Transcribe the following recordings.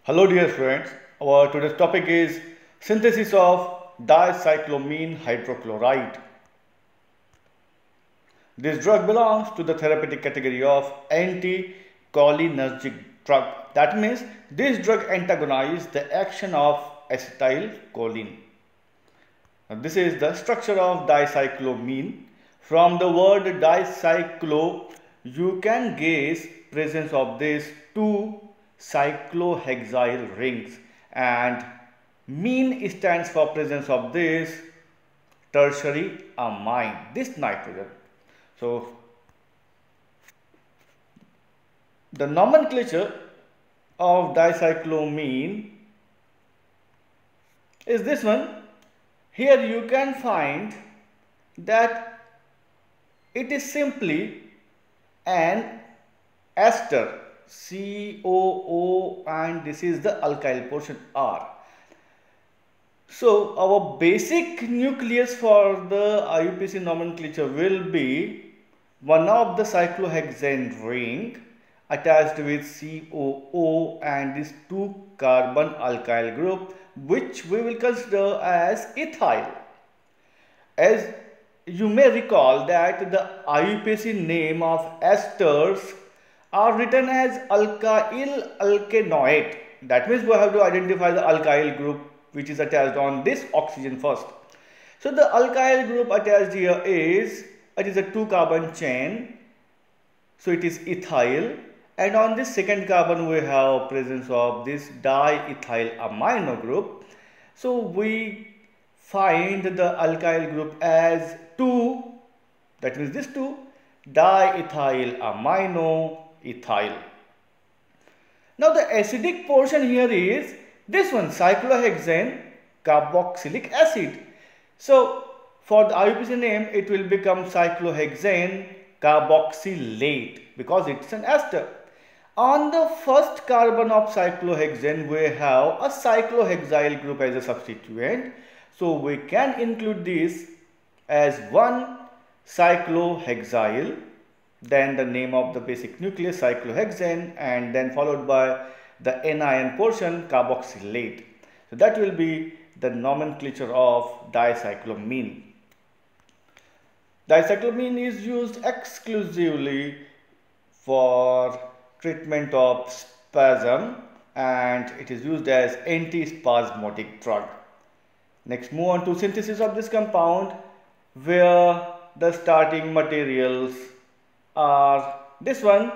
Hello dear friends, our today's topic is synthesis of dicyclomine hydrochloride. This drug belongs to the therapeutic category of anticholinergic drug. That means this drug antagonizes the action of acetylcholine. Now, this is the structure of dicyclomine. From the word dicyclo, you can guess presence of these two cyclohexyl rings, and mene stands for presence of this tertiary amine, this nitrogen. So the nomenclature of dicyclomine is this one. Here you can find that it is simply an ester, COO, and this is the alkyl portion R. So our basic nucleus for the IUPAC nomenclature will be one of the cyclohexane ring attached with COO and this 2 carbon alkyl group, which we will consider as ethyl. As you may recall that the IUPAC name of esters are written as alkyl alkanoate. That means we have to identify the alkyl group which is attached on this oxygen first. So the alkyl group attached here is, it is a 2 carbon chain, so it is ethyl, and on this second carbon we have presence of this diethyl amino group. So we find the alkyl group as 2, that means this 2 diethyl amino ethyl. Now the acidic portion here is this one, cyclohexane carboxylic acid. So for the IUPAC name it will become cyclohexane carboxylate because it's an ester. On the first carbon of cyclohexane we have a cyclohexyl group as a substituent. So we can include this as 1 cyclohexyl, then the name of the basic nucleus cyclohexane, and then followed by the anion portion carboxylate. So that will be the nomenclature of dicyclomine. Dicyclomine is used exclusively for treatment of spasm and it is used as antispasmodic drug. Next, move on to synthesis of this compound, where the starting materials are this one.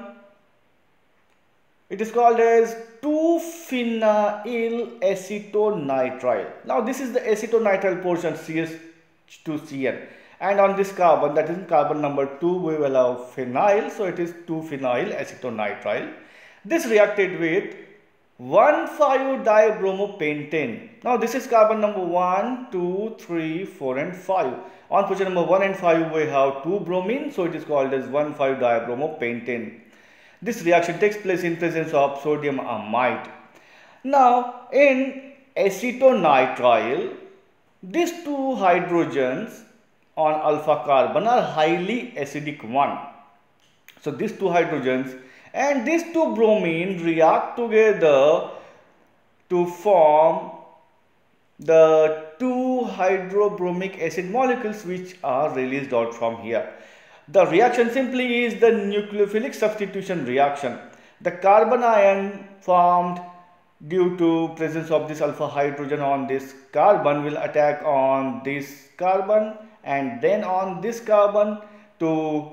It is called as 2-phenyl acetonitrile. Now this is the acetonitrile portion, CH2CN, and on this carbon, that is carbon number 2, we will have phenyl, so it is 2-phenyl acetonitrile. This reacted with 1,5-dibromopentane. Now this is carbon number 1, 2, 3, 4 and 5. On position number 1 and 5 we have 2 bromine, so it is called as 1,5-dibromopentane. This reaction takes place in presence of sodium amide. Now in acetonitrile, these 2 hydrogens on alpha carbon are highly acidic one. So these 2 hydrogens and these 2 bromine react together to form the 2 hydrobromic acid molecules which are released out from here. The reaction simply is the nucleophilic substitution reaction. The carbon ion formed due to presence of this alpha hydrogen on this carbon will attack on this carbon and then on this carbon to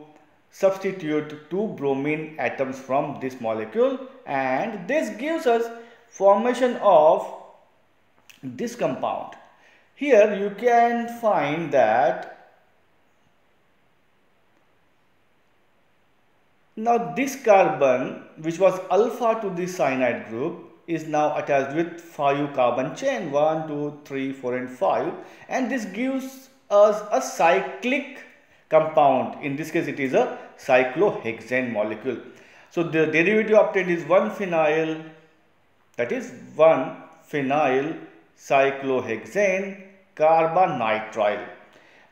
substitute 2 bromine atoms from this molecule, and this gives us formation of this compound. Here you can find that now this carbon, which was alpha to this cyanide group, is now attached with 5 carbon chain, 1, 2, 3, 4 and 5, and this gives us a cyclic compound. In this case it is a cyclohexane molecule. So the derivative obtained is 1-phenyl, that is 1-phenyl cyclohexane carbonitrile.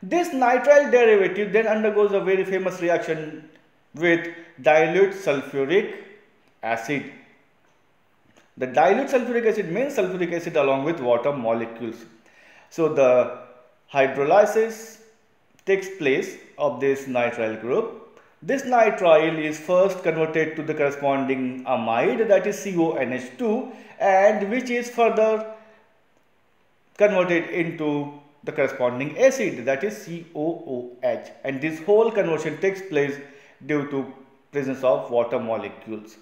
This nitrile derivative then undergoes a very famous reaction with dilute sulfuric acid. The dilute sulfuric acid means sulfuric acid along with water molecules. So the hydrolysis takes place of this nitrile group. This nitrile is first converted to the corresponding amide, that is CONH2, and which is further converted into the corresponding acid, that is COOH, and this whole conversion takes place due to presence of water molecules.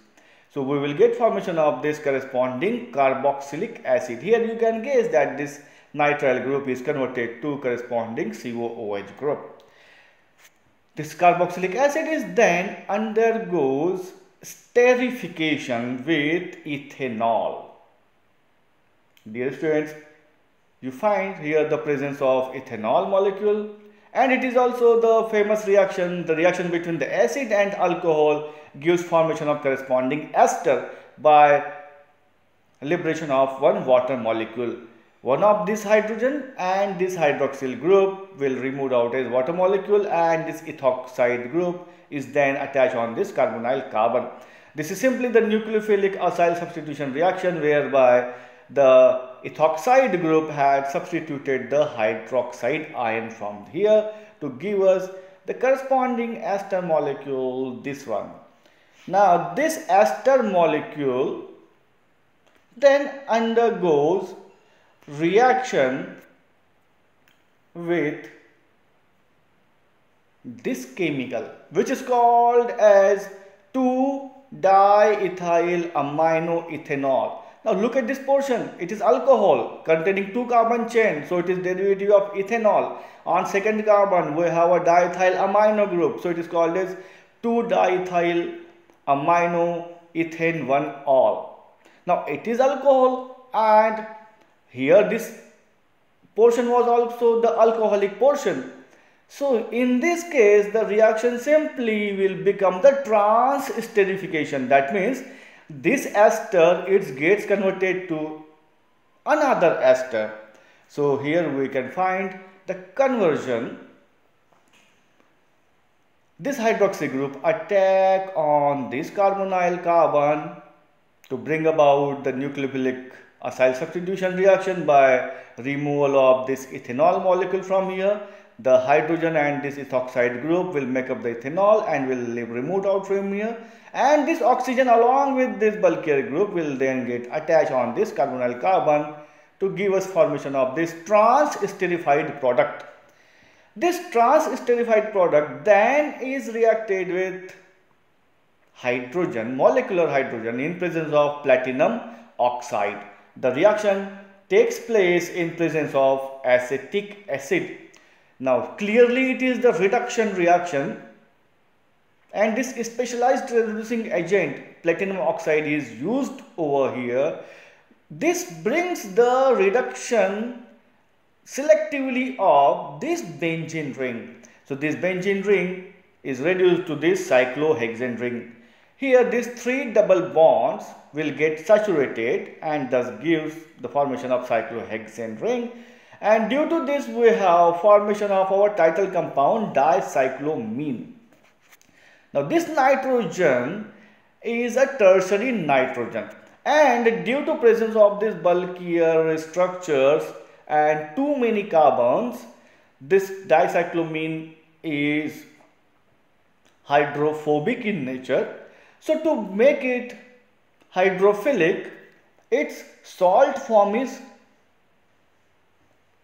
So we will get formation of this corresponding carboxylic acid. Here you can guess that this nitrile group is converted to corresponding COOH group. This carboxylic acid is then undergoes esterification with ethanol. Dear students, you find here the presence of ethanol molecule, and it is also the famous reaction, the reaction between the acid and alcohol gives formation of corresponding ester by liberation of one water molecule. One of this hydrogen and this hydroxyl group will remove out as water molecule, and this ethoxide group is then attached on this carbonyl carbon. This is simply the nucleophilic acyl substitution reaction, whereby the ethoxide group had substituted the hydroxide ion from here to give us the corresponding ester molecule, this one. Now this ester molecule then undergoes reaction with this chemical, which is called as 2-diethyl aminoethanol. Now look at this portion, it is alcohol containing 2 carbon chain, so it is derivative of ethanol. On second carbon we have a diethyl amino group, so it is called as 2-diethyl aminoethanol. Now it is alcohol, and here this portion was also the alcoholic portion. So in this case the reaction simply will become the trans-esterification. That means this ester, it gets converted to another ester. So here we can find the conversion. This hydroxy group attack on this carbonyl carbon to bring about the nucleophilic acyl substitution reaction by removal of this ethanol molecule from here. The hydrogen and this ethoxide group will make up the ethanol and will be removed out from here, and this oxygen along with this bulkier group will then get attached on this carbonyl carbon to give us formation of this trans-esterified product. This trans-esterified product then is reacted with hydrogen, molecular hydrogen, in presence of platinum oxide. The reaction takes place in presence of acetic acid. Now clearly it is the reduction reaction, and this specialized reducing agent platinum oxide is used over here. This brings the reduction selectively of this benzene ring. So this benzene ring is reduced to this cyclohexane ring. Here these 3 double bonds will get saturated and thus gives the formation of cyclohexane ring, and due to this we have formation of our title compound dicyclomine. Now this nitrogen is a tertiary nitrogen, and due to presence of this bulkier structures and too many carbons, this dicyclomine is hydrophobic in nature. So to make it hydrophilic, its salt form is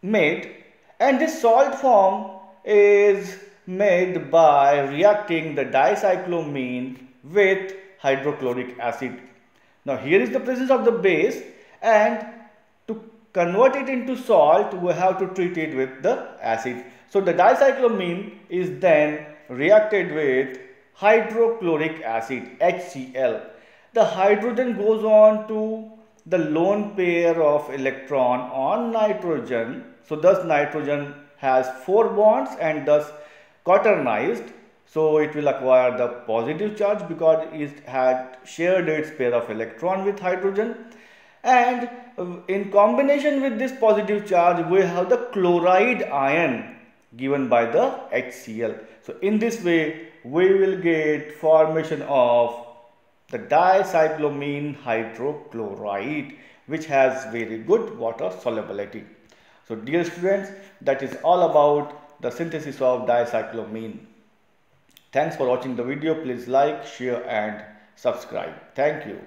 made, and this salt form is made by reacting the dicyclomine with hydrochloric acid. Now here is the presence of the base, and to convert it into salt we have to treat it with the acid. So the dicyclomine is then reacted with hydrochloric acid, HCl. The hydrogen goes on to the lone pair of electron on nitrogen. So thus nitrogen has 4 bonds and thus quaternized. So it will acquire the positive charge because it had shared its pair of electron with hydrogen. And in combination with this positive charge we have the chloride ion given by the HCl. So in this way we will get formation of the dicyclomine hydrochloride, which has very good water solubility. So dear students, that is all about the synthesis of dicyclomine. Thanks for watching the video. Please like, share and subscribe. Thank you.